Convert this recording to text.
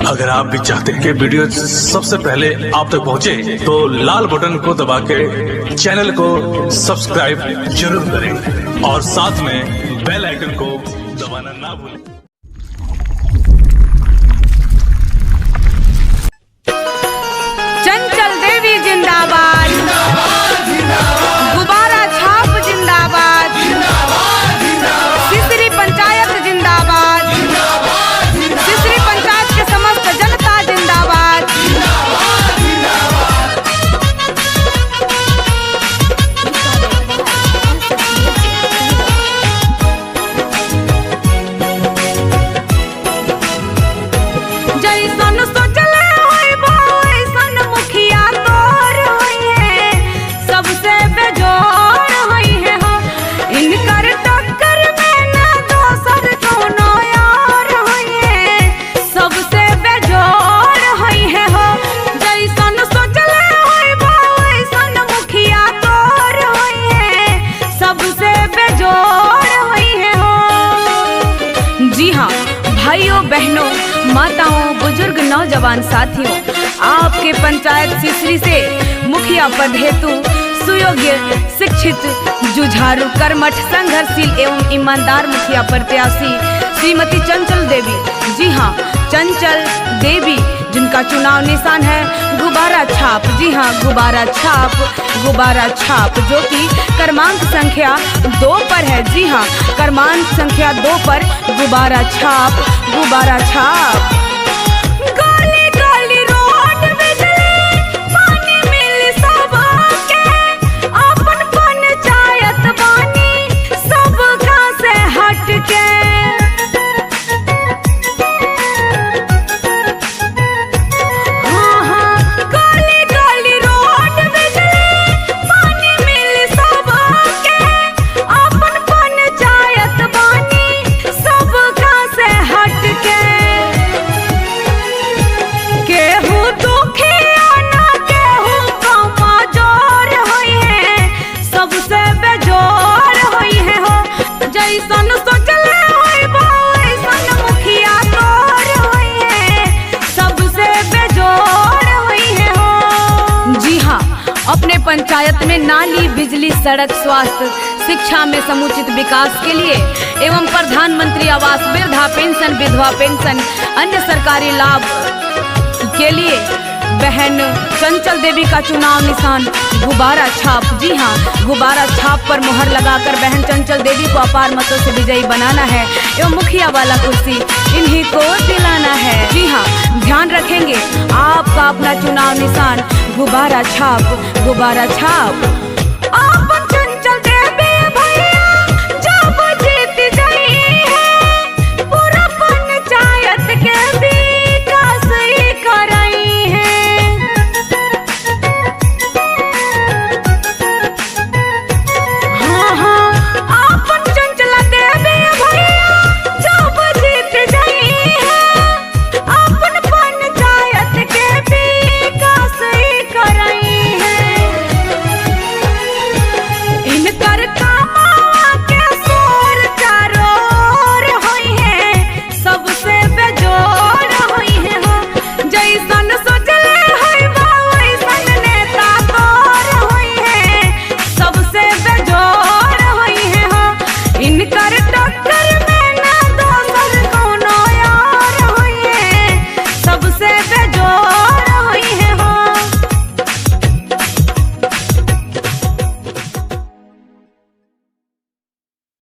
अगर आप भी चाहते हैं कि वीडियो सबसे पहले आप तक पहुंचे, तो लाल बटन को दबा के चैनल को सब्सक्राइब जरूर करें और साथ में बेल आइकन को दबाना ना भूलें। चंचल देवी जिंदाबाद, गुब्बारा छाप जिंदाबाद, सिसरी पंचायत जिंदाबाद, सिसरी पंचायत के समस्त जनता जिंदाबाद। जैसन सोचले होइबो ऐसन मुखिया तोर होइहे, सबसे बेजोड़ होइहे हो। इनकर टक्कर में ना दोसर कोनो यार होइहे, सबसे बेजोड़ होइहे हो। जैसन सोचले होइबो ऐसन मुखिया तोर होइहे, सबसे बेजोड़ होइहे हो। जी हाँ भाइयों बहनों, माताओं, बुजुर्ग, नौजवान साथियों, आपके पंचायत सिसरी से मुखिया पद हेतु सुयोग्य, शिक्षित, जुझारू, कर्मठ, संघर्षशील एवं ईमानदार मुखिया प्रत्याशी श्रीमती चंचल देवी, जी हाँ चंचल देवी, जिनका चुनाव निशान है गुब्बारा छाप। जी हाँ गुब्बारा छाप, गुब्बारा छाप, जो कि क्रमांक संख्या 2 पर है। जी हाँ क्रमांक संख्या 2 पर गुब्बारा छाप, गुब्बारा छाप। गली गली रोड बिजली पानी मिल सबके, अपन पंचायत बानी सब गाँव से हटके। अपने पंचायत में नाली, बिजली, सड़क, स्वास्थ्य, शिक्षा में समुचित विकास के लिए एवं प्रधानमंत्री आवास, वृद्धा पेंशन, विधवा पेंशन, अन्य सरकारी लाभ के लिए बहन चंचल देवी का चुनाव निशान गुब्बारा छाप। जी हाँ गुब्बारा छाप पर मुहर लगाकर बहन चंचल देवी को अपार मतों से विजयी बनाना है एवं मुखिया वाला कुर्सी इन्हीं को दिलाना है। जी हाँ ध्यान रखेंगे आपका अपना चुनाव निशान गुब्बारा छाप, गुब्बारा छाप।